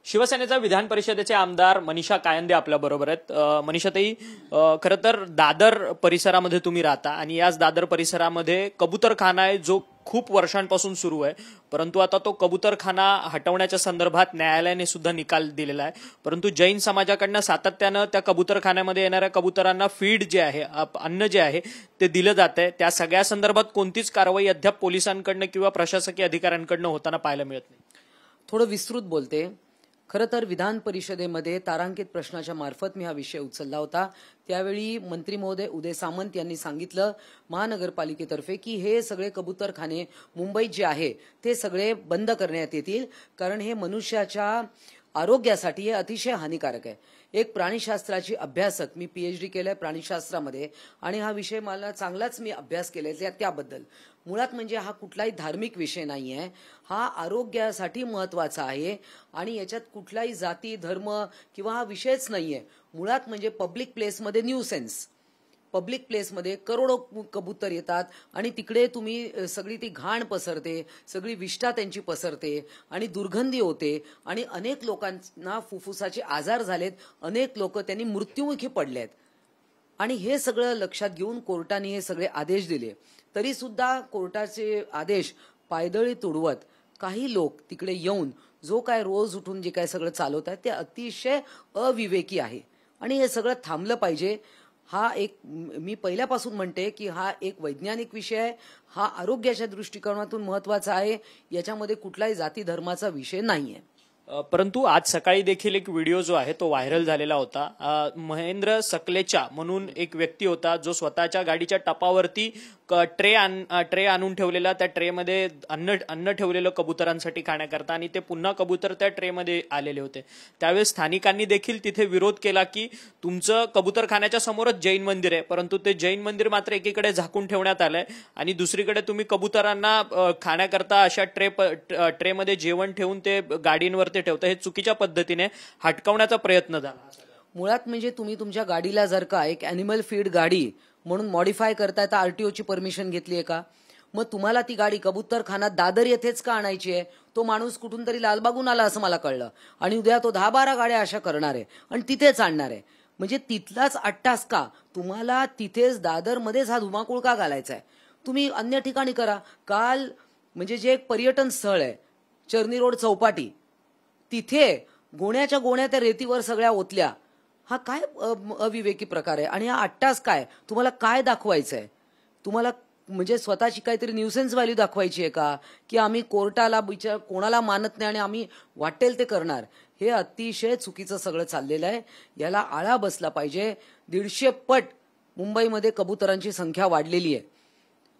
शिवसेनेचा विधान परिषदेचे आमदार मनीषा कायंदे आपल्या बरोबर आहेत। मनीषाताई, खरं तर दादर परिसरामध्ये तुम्ही राहता आणि याच दादर परिसरामध्ये कबूतरखाना आहे जो खूप वर्षांपासून सुरू आहे, परंतु आता तो कबूतरखाना हटवण्याच्या संदर्भात न्यायालयाने सुद्धा निकाल दिलेला आहे। परंतु जैन समाजाकडनं सातत्यानं त्या कबूतरखान्यामध्ये येणाऱ्या कबुतरांना फीड जे आहे, अन्न जे आहे ते दिलं जात आहे। त्या सगळ्या संदर्भात कोणतीच कारवाई अद्याप पोलिसांकडनं किंवा प्रशासकीय अधिकाऱ्यांकडनं होताना पाहायला मिळत नाही। थोडं विस्तृत बोलते। खरं तर विधान परिषदेमध्ये तारांकित प्रश्नाच्या मार्फत मी हा विषय उचलला होता। त्यावेळी मंत्री महोदय उदय सामंत यांनी सांगितलं महानगरपालिकेतर्फे की हे सगळे कबूतरखाने मुंबईत जे आहे ते सगळे बंद करण्यात येतील, कारण हे मनुष्याच्या आरोग्यासाठी हे अतिशय हानिकारक आहे। एक प्राणीशास्त्राची अभ्यासक, मी पीएचडी केलंय प्राणीशास्त्रामध्ये आणि हा विषय मला चांगलाच मी अभ्यास केलाय त्याबद्दल। मुळात म्हणजे हा कुठलाही धार्मिक विषय नाहीये, हा आरोग्यासाठी महत्वाचा आहे आणि याच्यात कुठलाही जाती धर्म किंवा हा विषयच नाहीये। मुळात म्हणजे पब्लिक प्लेसमध्ये न्यूसेन्स, पब्लिक प्लेसमध्ये करोडो कबूतर येतात आणि तिकडे तुम्ही सगळी ती घाण पसरते, सगळी विष्ठा त्यांची पसरते आणि दुर्गंधी होते आणि अनेक लोकांना फुफ्फुसाचे आजार झालेत, अनेक लोक त्यांनी मृत्युमुखी पडलेत आणि हे सगळं लक्षात घेऊन कोर्टाने हे सगळे आदेश दिले। तरी सुद्धा कोर्टाचे आदेश पायदळी तुडवत काही लोक तिकडे येऊन जो काय रोज उठून जे काय सगळं चालवत आहेत ते अतिशय अविवेकी आहे आणि हे सगळं थांबलं पाहिजे। हा एक, मी पहिल्यापासून म्हणते की हा एक वैज्ञानिक विषय आहे, हा आरोग्याच्या दृष्टिकोनातून महत्वाचा आहे, याच्यामध्ये कुठलाही जाती धर्माचा विषय नाहीये। परंतु आज सकाळी देखील एक व्हिडिओ जो आहे तो व्हायरल झालेला होता। महेंद्र सकलेचा म्हणून एक व्यक्ती होता जो स्वतःच्या गाडीच्या टपावरती ट्रे आणून ठेवलेला, त्या ट्रेमध्ये अन्न ठेवलेलं कबुतरांसाठी खाण्याकरता आणि ते पुन्हा कबूतर त्या ट्रेमध्ये आलेले होते। त्यावेळेस स्थानिकांनी देखील तिथे विरोध केला की तुमचं कबूतरखान्याच्या समोरच जैन मंदिर आहे, परंतु ते जैन मंदिर मात्र एकीकडे झाकून ठेवण्यात आलंय आणि दुसरीकडे तुम्ही कबुतरांना खाण्याकरता अशा ट्रेमध्ये जेवण ठेवून ते गाडींवरती ठेवता, हे चुकीच्या पद्धतीने हटकवण्याचा प्रयत्न झाला। मुळात म्हणजे तुम्ही तुमच्या गाडीला जर का एक अॅनिमल फीड गाडी म्हणून मॉडिफाय करताय तर आरटीओची परमिशन घेतली आहे का? मग तुम्हाला ती गाडी कबूतरखाना दादर येथेच का आणायची आहे? तो माणूस कुठून तरी लालबागून आला असं मला कळलं आणि उद्या तो 10-12 गाड्या अशा करणार आहे आणि तिथेच आणणार आहे। म्हणजे तिथलाच 8 तास का तुम्हाला तिथेच दादरमध्येच हा धुमाकूळ का घालायचा आहे? तुम्ही अन्य ठिकाणी करा। काल म्हणजे जे एक पर्यटन स्थळ आहे चर्नी रोड चौपाटी, तिथे गोण्याच्या गोण्या त्या रेतीवर सगळ्या ओतल्या, हा काय अविवेकी प्रकार आहे? आणि हा 8 तास काय तुम्हाला काय दाखवायचं आहे? तुम्हाला म्हणजे स्वतःची काहीतरी न्यूसेन्स व्हॅल्यू दाखवायची आहे का की आम्ही कोर्टाला बिचार कोणाला मानत नाही आणि आम्ही वाटेल ते करणार? हे अतिशय चुकीचं सगळं चाललेलं आहे, याला आळा बसला पाहिजे। 150 पट मुंबईमध्ये कबुतरांची संख्या वाढलेली आहे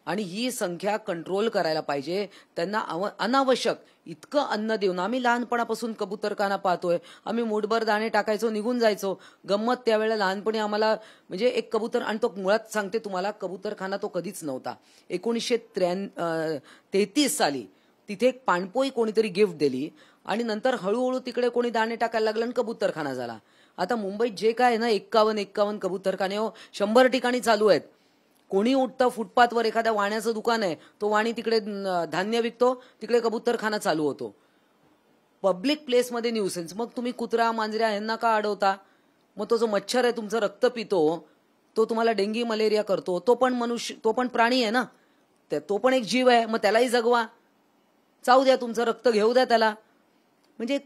आणि ही संख्या कंट्रोल करायला पाहिजे। त्यांना अनावश्यक इतकं अन्न देऊन, आम्ही लहानपणापासून कबूतरखाना पाहतोय, आम्ही मूठभर दाणे टाकायचो निघून जायचो। गंमत त्यावेळेला लहानपणी आम्हाला म्हणजे एक कबूतर, आणि तो मुळात सांगते तुम्हाला कबूतरखाना तो कधीच नव्हता। 1933 साली तिथे एक पाणपोई कोणीतरी गिफ्ट दिली आणि नंतर हळूहळू तिकडे कोणी दाणे टाकायला लागलं आणि कबूतरखाना झाला। आता मुंबईत जे काय ना 51 कबूतरखाने 100 ठिकाणी चालू आहेत। कोणी उठतं फुटपाथवर, एखाद्या वाण्याचं दुकान आहे, तो वाणी तिकडे धान्य विकतो, तिकडे कबूतरखाना चालू होतो। Public प्लेसमध्ये nuisance. मग तुम्ही कुत्रा मांजऱ्या यांना का अडवता? मग तो जो मच्छर आहे तुमचं रक्त पितो, तो तुम्हाला डेंगी मलेरिया करतो, तो पण मनुष्य, तो पण प्राणी आहे ना, तो पण एक जीव आहे, मग त्यालाही जगवा, चावू द्या, तुमचं रक्त घेऊ द्या त्याला। म्हणजे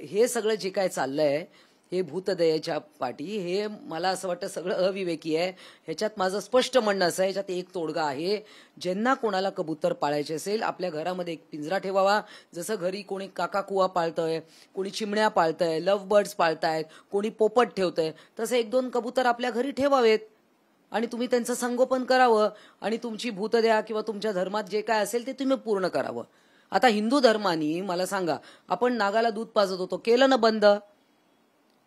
हे सगळं जे काय चाललंय हे भूतदयेच्या पाठी, हे मला असं वाटतं सगळं अविवेकी आहे। ह्याच्यात माझं स्पष्ट म्हणणं असं आहे, ह्याच्यात एक तोडगा आहे। ज्यांना कोणाला कबूतर पाळायचे असेल आपल्या घरामध्ये एक पिंजरा ठेवावा। जसं घरी कोणी काकाकुवा पाळतंय, कोणी चिमण्या पाळतंय, लव्ह बर्ड्स पाळतायत, कोणी पोपट ठेवतंय, तसं 1-2 कबूतर आपल्या घरी ठेवावेत आणि तुम्ही त्यांचं संगोपन करावं आणि तुमची भूतदया किंवा तुमच्या धर्मात जे काय असेल ते तुम्ही पूर्ण करावं। आता हिंदू धर्मानी मला सांगा, आपण नागाला दूध पाजत होतो, केलं ना बंद?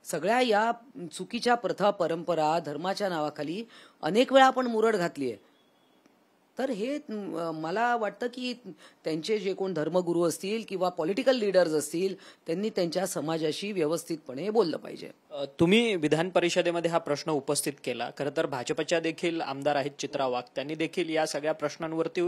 सगळ्या या चुकीच्या प्रथा परंपरा धर्माच्या नावाखाली अनेक वेळा आपण मुरड घातली आहे। तर हे मला वाटतं की त्यांचे जे कोण धर्मगुरू असतील किंवा पॉलिटिकल लीडर्स असतील त्यांनी त्यांच्या समाजाशी व्यवस्थितपणे बोललं पाहिजे. तुम्ही विधान परिषदेमध्ये हा प्रश्न उपस्थित केला. खरं तर भाजपच्या देखील आमदार आहेत चित्रा वाघ, त्यांनी देखील या सगळ्या प्रश्नांवरती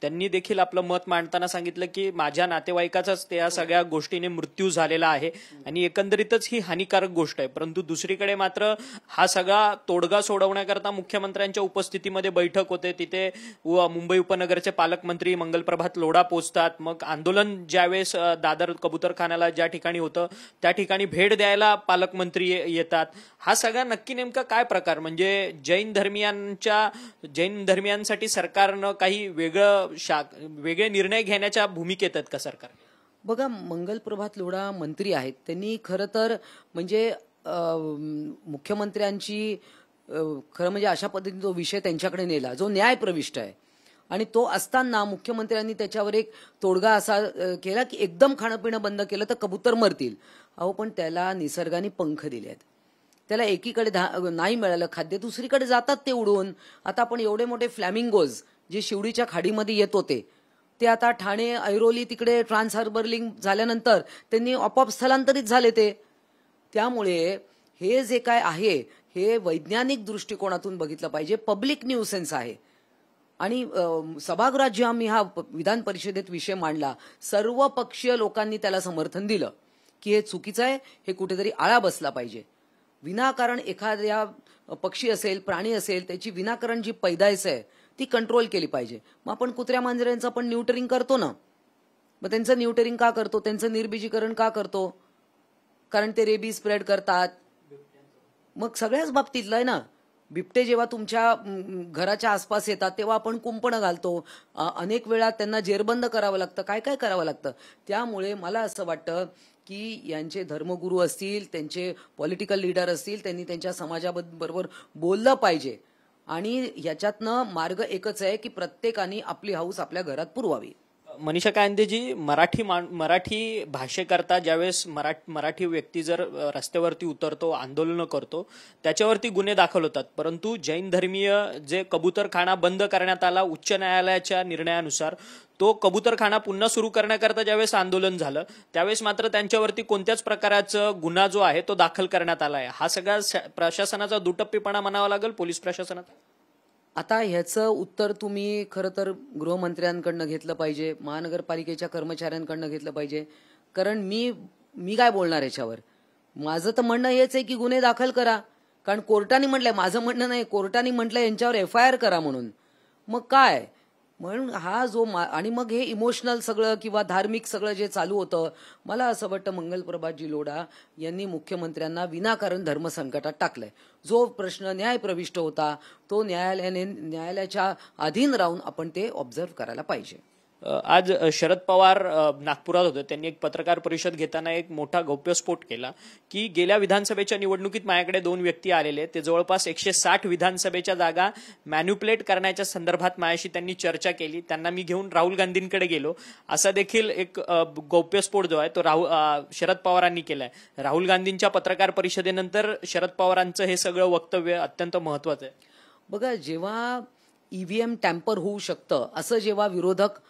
त्यांनी देखील आपलं मत मांडताना सांगितलं की माझ्या नातेवाईकाचाच त्या सगळ्या गोष्टीने मृत्यू झालेला आहे आणि एकंदरीतच ही हानिकारक गोष्ट आहे. परंतु दुसरीकडे मात्र हा सगळा तोडगा सोडवण्याकरता मुख्यमंत्र्यांच्या उपस्थितीमध्ये बैठक होते. तिथे मुंबई उपनगरचे पालकमंत्री मंगलप्रभात लोढा पोहोचतात. मग आंदोलन ज्यावेळेस दादर कबूतरखान्याला ज्या ठिकाणी होतं त्या ठिकाणी भेट द्यायला पालकमंत्री येतात. हा सगळा नक्की नेमका काय प्रकार? म्हणजे जैन धर्मियांसाठी सरकारनं काही वेगळे निर्णय घेण्याच्या भूमिकेत आहेत का सरकार? बघा, मंगलप्रभात लोढा मंत्री आहेत. त्यांनी खरं तर म्हणजे मुख्यमंत्र्यांची खरं म्हणजे अशा पद्धतीने तो विषय त्यांच्याकडे नेला जो न्यायप्रविष्ट आहे आणि तो असताना मुख्यमंत्र्यांनी त्याच्यावर एक तोडगा असा केला की एकदम खाणं पिणं बंद केलं तर कबूतर मरतील. अहो, पण त्याला निसर्गाने पंख दिले आहेत. त्याला एकीकडे नाही मिळालं खाद्य, दुसरीकडे जातात ते उडून. आता आपण एवढे मोठे फ्लॅमिंगोज जे शिवडीच्या खाडीमध्ये येत होते ते आता ठाणे ऐरोली तिकडे ट्रान्स हार्बरिंग झाल्यानंतर त्यांनी आपोआप स्थलांतरित झाले ते. त्यामुळे हे जे काय आहे हे वैज्ञानिक दृष्टिकोनातून बघितलं पाहिजे. पब्लिक न्यूसेन्स आहे आणि सभागृहात जेव्हा मी हा विधान परिषदेत विषय मांडला सर्व पक्षीय लोकांनी त्याला समर्थन दिलं की हे चुकीचं आहे, हे कुठेतरी आळा बसला पाहिजे. विनाकारण एखाद्या पक्षी असेल प्राणी असेल त्याची विनाकारण जी पैदाइश आहे ती कंट्रोल केली पाहिजे. मग आपण कुत्र्या मांजरांचं पण न्यूटरिंग करतो ना, मग त्यांचं न्यूटरिंग का करतो, त्यांचं निर्बीजीकरण का करतो? कारण ते रेबीज स्प्रेड करतात. मग सगळ्याच बाबतीतलं आहे ना. बिबटे जेव्हा तुमच्या घराच्या आसपास येतात तेव्हा आपण कुंपणं घालतो. अनेक वेळा त्यांना जेरबंद करावं लागतं, काय काय करावं लागतं. त्यामुळे मला असं वाटतं की यांचे धर्मगुरू असतील, त्यांचे पॉलिटिकल लीडर असतील, त्यांनी त्यांच्या समाजाबरोबर बोललं पाहिजे आणि याच्यातनं मार्ग एकच आहे की प्रत्येकाने आपली हौस आपल्या घरात पुरवावी. मनीषा कायंदेजी, मराठी भाषेकरता ज्यावेळेस मराठी व्यक्ती जर रस्त्यावरती उतरतो, आंदोलनं करतो, त्याच्यावरती गुन्हे दाखल होतात. परंतु जैन धर्मीय जे कबूतरखाना बंद करण्यात आला उच्च न्यायालयाच्या निर्णयानुसार, तो कबूतरखाना पुन्हा सुरू करण्याकरता ज्यावेळेस आंदोलन झालं त्यावेळेस मात्र त्यांच्यावरती कोणत्याच प्रकाराचा गुन्हा जो आहे तो दाखल करण्यात आला आहे. हा सगळा प्रशासनाचा दुटप्पीपणा म्हणावा लागेल पोलीस प्रशासनात. आता ह्याचं उत्तर तुम्ही खरं तर गृहमंत्र्यांकडनं घेतलं पाहिजे, महानगरपालिकेच्या कर्मचाऱ्यांकडनं घेतलं पाहिजे. कारण मी काय बोलणार याच्यावर? माझं तर म्हणणं हेच आहे की गुन्हे दाखल करा. कारण कोर्टाने म्हटलंय, माझं म्हणणं नाही, कोर्टाने म्हटलंय यांच्यावर FIR करा म्हणून. मग काय म्हणून हा जो आणि मग हे इमोशनल सगळं किंवा धार्मिक सगळं जे चालू होतं, मला असं वाटतं मंगलप्रभातजी लोढा यांनी मुख्यमंत्र्यांना विनाकारण धर्मसंकटात टाकलंय. जो प्रश्न न्यायप्रविष्ट होता तो न्यायालयाच्या अधीन राहून आपण ते ऑब्झर्व्ह करायला पाहिजे. आज शरद पवार नागपुरात होते. त्यांनी एक पत्रकार परिषद घेताना एक मोठा गौप्यस्फोट केला की गेल्या विधानसभेच्या निवडणुकीत माझ्याकडे 2 व्यक्ती आलेले, ते जवळपास 160 विधानसभेच्या जागा मॅन्युप्युलेट करण्याच्या संदर्भात माझ्याशी त्यांनी चर्चा केली. त्यांना मी घेऊन राहुल गांधींकडे गेलो, असा देखील एक गौप्यस्फोट जो आहे तो शरद पवारांनी केलाय. राहुल गांधींच्या पत्रकार परिषदेनंतर शरद पवारांचं हे सगळं वक्तव्य अत्यंत महत्वाचं आहे. बघा, जेव्हा EVM टॅम्पर होऊ शकतं असं जेव्हा विरोधक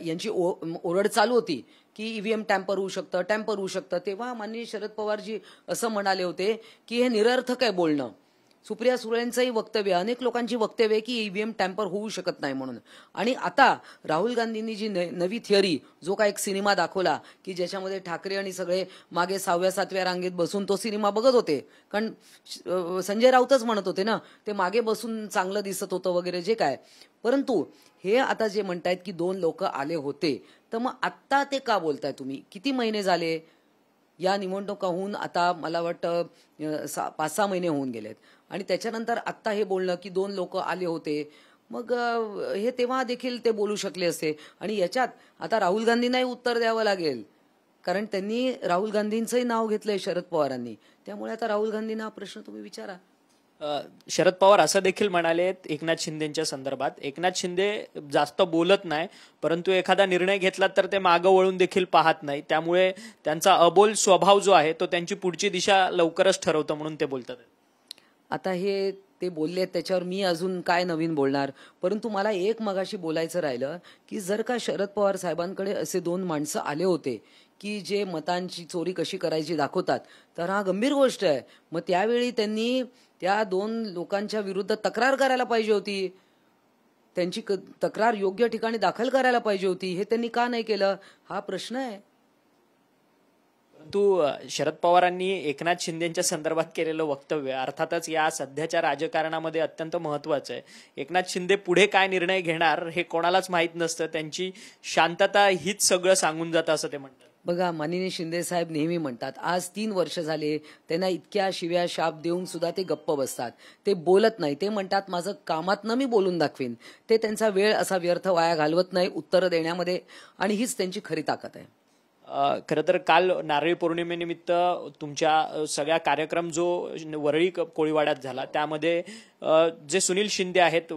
यांची ओरड चालू होती की EVM टॅम्पर होऊ शकतं, तेव्हा माननीय शरद पवारजी असं म्हणाले होते की हे निरर्थक आहे बोलणं. सुप्रिया सुळेंचंही वक्तव्य, अनेक लोकांची वक्तव्य की EVM टॅम्पर होऊ शकत नाही म्हणून. आणि आता राहुल गांधींनी जी नवी थिअरी, जो का एक सिनेमा दाखवला की ज्याच्यामध्ये ठाकरे आणि सगळे मागे 6व्या-7व्या रांगेत बसून तो सिनेमा बघत होते. कारण संजय राऊतच म्हणत होते ना, ते मागे बसून चांगलं दिसत होतं वगैरे जे काय. परंतु हे आता जे म्हणतायत की 2 लोक आले होते, तर मग आत्ता ते का बोलताय तुम्ही? किती महिने झाले या निवडणुका आता? मला वाटतं 5-6 महिने होऊन गेलेत आणि त्याच्यानंतर आत्ता हे बोलणं की 2 लोक आले होते. मग हे तेव्हा देखील ते बोलू शकले असते. आणि याच्यात आता राहुल गांधींनाही उत्तर द्यावं लागेल, कारण त्यांनी राहुल गांधींचंही नाव घेतलंय शरद पवारांनी. त्यामुळे आता राहुल गांधींना हा प्रश्न तुम्ही विचारा. शरद पवार असं देखील म्हणाले एकनाथ शिंदेच्या संदर्भात, एकनाथ शिंदे जास्त बोलत नाही, परंतु एखादा निर्णय घेतला तर ते मागं वळून देखील पाहत नाही. त्यामुळे त्यांचा अबोल स्वभाव जो आहे तो त्यांची पुढची दिशा लवकरच ठरवतं म्हणून ते बोलतात. आता हे ते बोलले त्याच्यावर मी अजून काय नवीन बोलणार. परंतु मला एक मगाशी बोलायचं राहिलं की जर का शरद पवार साहेबांकडे असे 2 माणसं आले होते की जे मतांची चोरी कशी करायची दाखवतात, तर हा गंभीर गोष्ट आहे. मग त्यावेळी त्यांनी त्या 2 लोकांच्या विरुद्ध तक्रार करायला पाहिजे होती. त्यांची तक्रार योग्य ठिकाणी दाखल करायला पाहिजे होती. हे त्यांनी का नाही केलं, हा प्रश्न आहे. परंतु शरद पवारांनी एकनाथ शिंदेच्या संदर्भात केलेलं वक्तव्य अर्थातच या सध्याच्या राजकारणामध्ये अत्यंत महत्वाचं आहे. एकनाथ शिंदे पुढे काय निर्णय घेणार हे कोणालाच माहीत नसतं. त्यांची शांतता हीच सगळं सांगून जातं असं ते म्हणतात. बघा, माननीय शिंदे साहेब नेहमी म्हणतात, आज 3 वर्ष झाले त्यांना इतक्या शिव्या शाप देऊन सुद्धा ते गप्प बसतात. ते बोलत नाही. ते म्हणतात माझं कामातनं मी बोलून दाखवीन. ते त्यांचा वेळ असा व्यर्थ वाया घालवत नाही उत्तरं देण्यामध्ये, आणि हीच त्यांची खरी ताकद आहे. खरं तर काल नारळी पौर्णिमेनिमित्त तुमच्या सगळ्या कार्यक्रम जो वरळी कोळीवाड्यात झाला त्यामध्ये जे सुनील शिंदे आहेत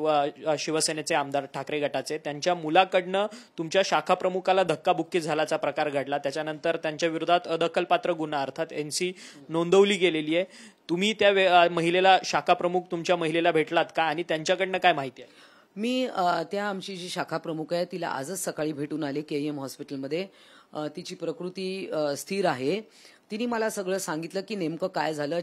शिवसेनेचे आमदार ठाकरे गटाचे, त्यांच्या मुलाकडनं तुमच्या शाखा प्रमुखाला धक्काबुक्की झाल्याचा प्रकार घडला. त्याच्यानंतर त्यांच्या विरोधात अदखलपात्र गुन्हा अर्थात NC नोंदवली गेलेली आहे. तुम्ही त्या महिलेला, शाखा प्रमुख तुमच्या महिलेला भेटलात का आणि त्यांच्याकडनं काय माहिती आहे? मी त्या आमची जी शाखा प्रमुख आहे तिला आजच सकाळी भेटून आले KEM हॉस्पिटलमध्ये. तिची प्रकृती स्थिर आहे. तिने मला सगळं सांगितलं की नेमकं काय झालं.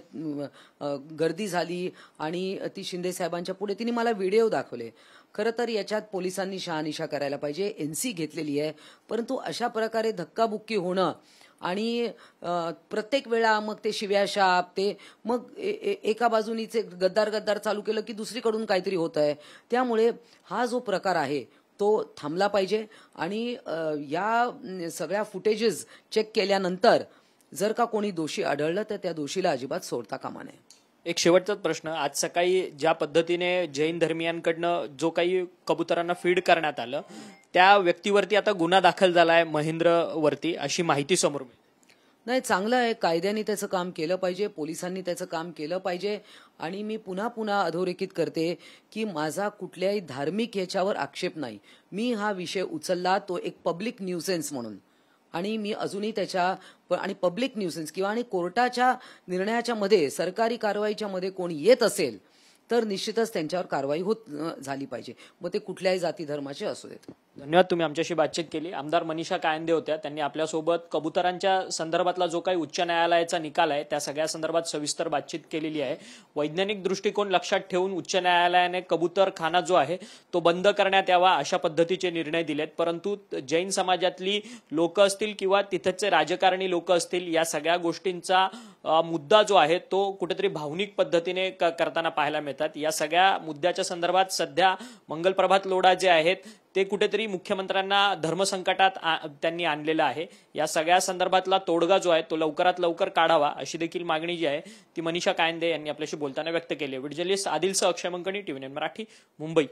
गर्दी झाली आणि ती शिंदे साहेबांच्या पुढे तिने मला व्हिडिओ दाखवले. खरं तर याच्यात पोलिसांनी शहानिशा करायला पाहिजे. NC घेतलेली आहे, परंतु अशा प्रकारे धक्काबुक्की होणं आणि प्रत्येक वेळा मग ते शिव्याशाप, ते मग एका बाजूनीचे गद्दार चालू केलं की दुसरीकडून काहीतरी होत आहे. त्यामुळे हा जो प्रकार आहे तो थांबला पाहिजे. आणि या सगळ्या फुटेजेस चेक केल्यानंतर जर का कोणी दोषी आढळलं तर त्या दोषीला अजिबात सोडता कामा नये. एक शेवटचाच प्रश्न, आज सकाळी ज्या पद्धतीने जैन धर्मियांकडनं जो काही कबुतरांना फीड करण्यात आलं त्या व्यक्तीवरती आता गुन्हा दाखल झालाय महेंद्रवरती, अशी माहिती समोर मिळते. नाही, चांगलं आहे. कायद्याने त्याचं काम केलं पाहिजे, पोलिसांनी त्याचं काम केलं पाहिजे. आणि मी पुन्हा अधोरेखित करते की माझा कुठल्याही धार्मिक ह्याच्यावर आक्षेप नाही. मी हा विषय उचलला तो एक पब्लिक न्यूसेन्स म्हणून, आणि मी अजूनही त्याच्या आणि पब्लिक न्यूसेन्स किंवा आणि कोर्टाच्या निर्णयाच्या मध्ये, सरकारी कारवाईच्या मध्ये कोणी येत असेल तर निश्चितच त्यांच्यावर कारवाई झाली पाहिजे, मग ते कुठल्याही जाती धर्माचे असू देत. धन्यवाद, तुम्ही आमच्याशी बातचीत केली. आमदार मनीषा कायंदे होत्या. त्यांनी आपल्यासोबत कबुतरांच्या संदर्भातला जो काही उच्च न्यायालयाचा निकाल आहे त्या सगळ्या संदर्भात सविस्तर बातचीत केलेली आहे. वैज्ञानिक दृष्टिकोन लक्षात ठेवून उच्च न्यायालयाने कबूतरखाना जो आहे तो बंद करण्यात यावा अशा पद्धतीचे निर्णय दिलेत. परंतु जैन समाजातली लोक असतील किंवा तिथचे राजकारणी लोक असतील, या सगळ्या गोष्टींचा मुद्दा जो आहे तो कुठेतरी भावनिक पद्धतीने करताना पाहायला मिळतात. या सगळ्या मुद्द्याच्या संदर्भात सध्या मंगलप्रभात लोढा जे आहेत ते कुठेतरी मुख्यमंत्र्यांना धर्मसंकटात त्यांनी आणलेलं आहे. या सगळ्या संदर्भातला तोडगा जो आहे तो लवकरात लवकर काढावा अशी देखील मागणी जी आहे ती मनीषा कायंदे यांनी आपल्याशी बोलताना व्यक्त केली. व्हिडिओ जर्नलिस्ट आदिलसह अक्षय मंकणी, TV9 मराठी, मुंबई.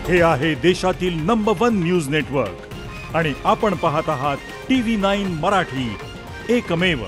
हे आहे देशातील नंबर 1 न्यूज नेटवर्क आणि आपण पाहत आहात TV9 मराठी, एकमेव.